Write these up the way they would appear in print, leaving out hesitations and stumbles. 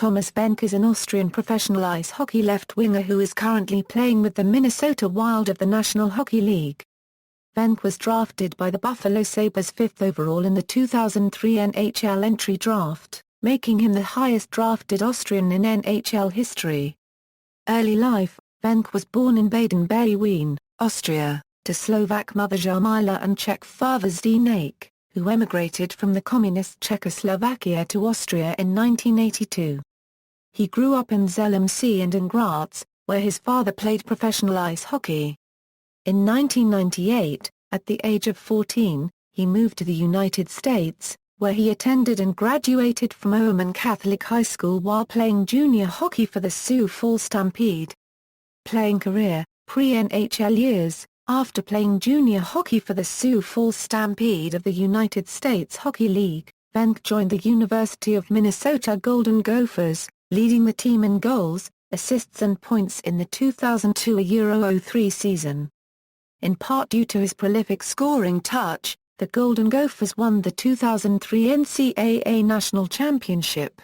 Thomas Vanek is an Austrian professional ice hockey left-winger who is currently playing with the Minnesota Wild of the National Hockey League. Vanek was drafted by the Buffalo Sabres 5th overall in the 2003 NHL Entry Draft, making him the highest drafted Austrian in NHL history. Early life: Vanek was born in Baden-Baden, Austria, to Slovak mother Jarmila and Czech father Zdeněk, who emigrated from the communist Czechoslovakia to Austria in 1982. He grew up in Zell and in Graz, where his father played professional ice hockey. In 1998, at the age of 14, he moved to the United States, where he attended and graduated from Oman Catholic High School while playing junior hockey for the Sioux Falls Stampede. Playing career: pre-NHL years. After playing junior hockey for the Sioux Falls Stampede of the United States Hockey League, Vanek joined the University of Minnesota Golden Gophers, leading the team in goals, assists and points in the 2002-03 season. In part due to his prolific scoring touch, the Golden Gophers won the 2003 NCAA National Championship.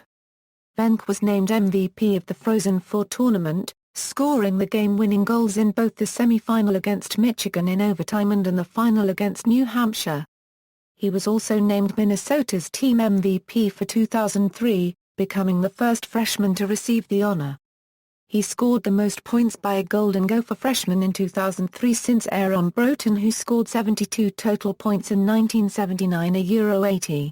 Vanek was named MVP of the Frozen Four tournament, scoring the game-winning goals in both the semi-final against Michigan in overtime and in the final against New Hampshire. He was also named Minnesota's team MVP for 2003, becoming the first freshman to receive the honor. He scored the most points by a Golden Gopher freshman in 2003 since Aaron Broughton, who scored 72 total points in 1979-80.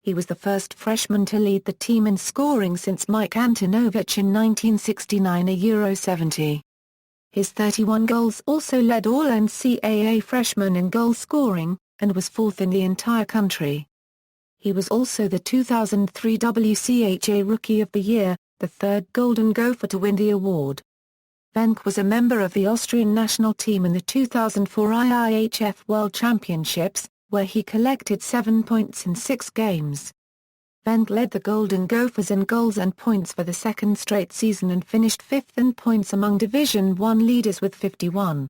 He was the first freshman to lead the team in scoring since Mike Antonovich in 1969-70. His 31 goals also led all NCAA freshmen in goal scoring, and was fourth in the entire country. He was also the 2003 WCHA Rookie of the Year, the third Golden Gopher to win the award. Vanek was a member of the Austrian national team in the 2004 IIHF World Championships, where he collected 7 points in 6 games. Vanek led the Golden Gophers in goals and points for the second straight season and finished 5th in points among Division I leaders with 51.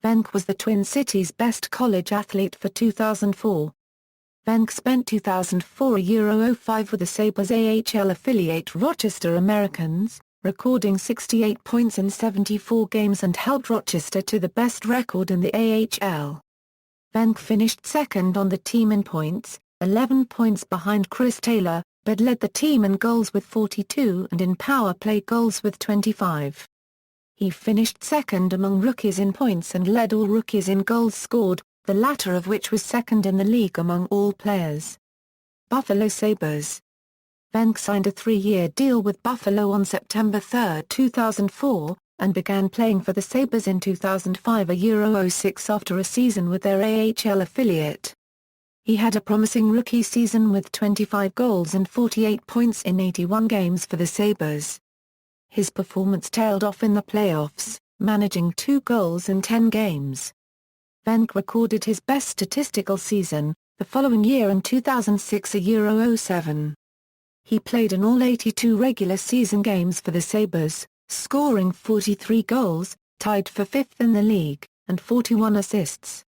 Vanek was the Twin Cities' best college athlete for 2004. Vanek spent 2004-05 with the Sabres AHL affiliate Rochester Americans, recording 68 points in 74 games and helped Rochester to the best record in the AHL. Vanek finished second on the team in points, 11 points behind Chris Taylor, but led the team in goals with 42 and in power play goals with 25. He finished second among rookies in points and led all rookies in goals scored, the latter of which was second in the league among all players. Buffalo Sabres. Vanek signed a 3-year deal with Buffalo on September 3, 2004, and began playing for the Sabres in 2005-06 after a season with their AHL affiliate. He had a promising rookie season with 25 goals and 48 points in 81 games for the Sabres. His performance tailed off in the playoffs, managing 2 goals in 10 games. Vanek recorded his best statistical season, the following year in 2006-07. He played in all 82 regular season games for the Sabres, scoring 43 goals, tied for 5th in the league, and 41 assists.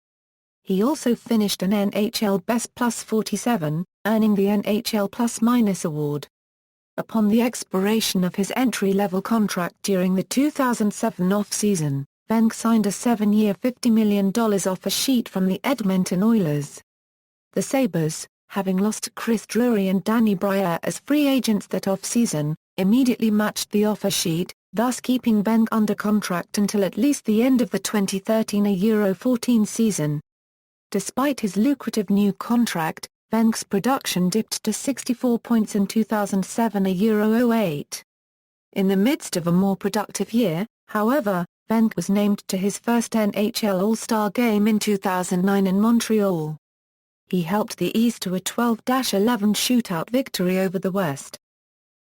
He also finished an NHL Best Plus 47, earning the NHL Plus Minus award. Upon the expiration of his entry-level contract during the 2007 off-season, Vanek signed a 7-year $50 million offer sheet from the Edmonton Oilers. The Sabres, having lost Chris Drury and Danny Briere as free agents that off-season, immediately matched the offer sheet, thus keeping Vanek under contract until at least the end of the 2013-14 season. Despite his lucrative new contract, Vanek's production dipped to 64 points in 2007-08. In the midst of a more productive year, however, Vanek was named to his first NHL All-Star game in 2009 in Montreal. He helped the East to a 12-11 shootout victory over the West.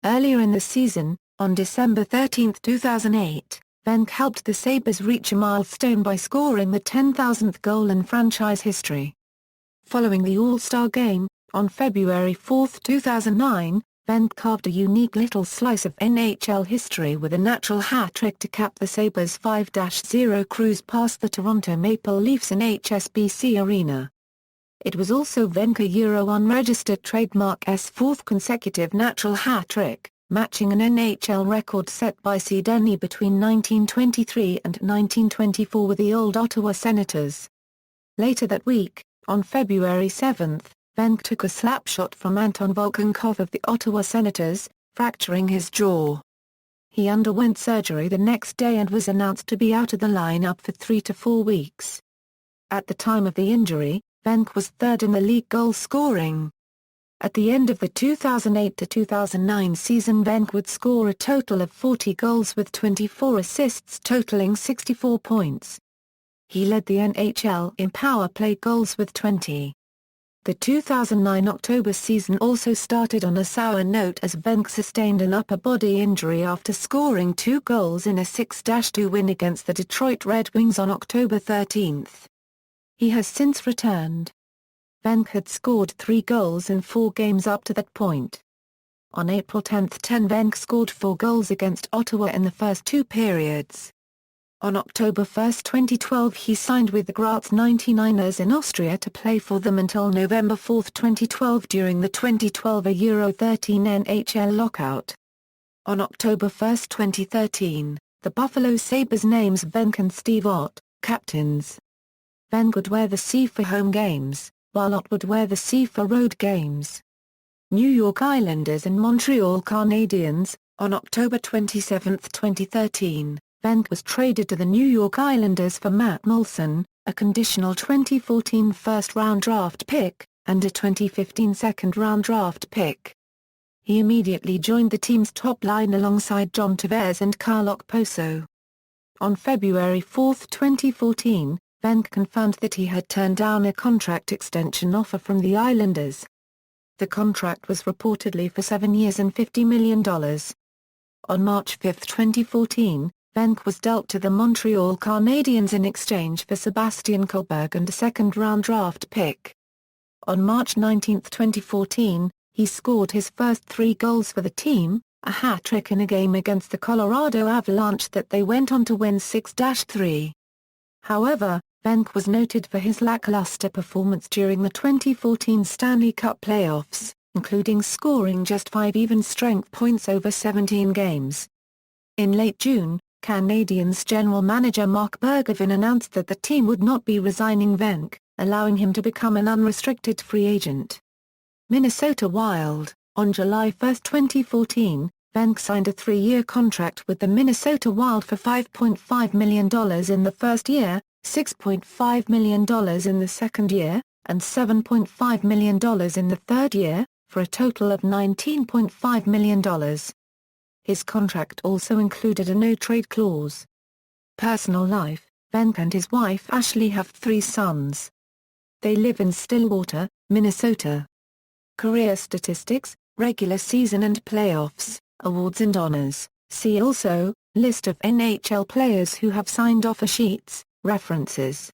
Earlier in the season, on December 13, 2008, Vanek helped the Sabres reach a milestone by scoring the 10,000th goal in franchise history. Following the All-Star game, on February 4, 2009, Vanek carved a unique little slice of NHL history with a natural hat-trick to cap the Sabres' 5-0 cruise past the Toronto Maple Leafs in HSBC Arena. It was also Vanek unregistered trademark's 4th consecutive natural hat-trick, matching an NHL record set by Denny between 1923 and 1924 with the old Ottawa Senators. Later that week, on February 7, Vanek took a slap shot from Anton Volchenkov of the Ottawa Senators, fracturing his jaw. He underwent surgery the next day and was announced to be out of the lineup for 3 to 4 weeks. At the time of the injury, Vanek was third in the league goal scoring. At the end of the 2008-2009 season, Vanek would score a total of 40 goals with 24 assists totaling 64 points. He led the NHL in power play goals with 20. The 2009 October season also started on a sour note as Vanek sustained an upper body injury after scoring 2 goals in a 6-2 win against the Detroit Red Wings on October 13. He has since returned. Vanek had scored 3 goals in 4 games up to that point. On April 10, Vanek scored 4 goals against Ottawa in the first 2 periods. On October 1, 2012 he signed with the Graz 99ers in Austria to play for them until November 4, 2012 during the 2012 Euro 13 NHL lockout. On October 1, 2013, the Buffalo Sabres names Vanek and Steve Ott, captains. Vanek would wear the C for home games, while Ott would wear the C for road games. New York Islanders and Montreal Canadiens. On October 27, 2013, Vanek was traded to the New York Islanders for Matt Moulson, a conditional 2014 first-round draft pick, and a 2015 second-round draft pick. He immediately joined the team's top line alongside John Tavares and Carl Okposo. On February 4, 2014, Vanek confirmed that he had turned down a contract extension offer from the Islanders. The contract was reportedly for 7 years and $50 million. On March 5, 2014, Vanek was dealt to the Montreal Canadiens in exchange for Sebastian Kohlberg and a second-round draft pick. On March 19, 2014, he scored his first 3 goals for the team, a hat-trick in a game against the Colorado Avalanche that they went on to win 6-3. However, Vanek was noted for his lackluster performance during the 2014 Stanley Cup playoffs, including scoring just 5 even-strength points over 17 games. In late June, Canadiens general manager Marc Bergevin announced that the team would not be resigning Vanek, allowing him to become an unrestricted free agent. Minnesota Wild. On July 1, 2014, Vanek signed a 3-year contract with the Minnesota Wild for $5.5 million in the first year, $6.5 million in the second year, and $7.5 million in the third year, for a total of $19.5 million. His contract also included a no-trade clause. Personal life. Vanek and his wife Ashley have 3 sons. They live in Stillwater, Minnesota. Career statistics, regular season and playoffs, awards and honors. See also, list of NHL players who have signed offer sheets, references.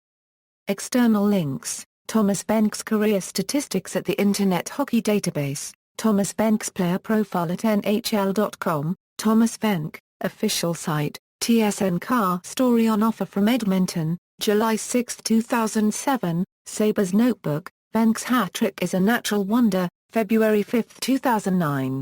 External links, Thomas Vanek's career statistics at the Internet Hockey Database, Thomas Vanek's player profile at NHL.com, Thomas Vanek, official site, TSN car story on offer from Edmonton, July 6, 2007, Sabres notebook, Vanek's hat-trick is a natural wonder, February 5, 2009.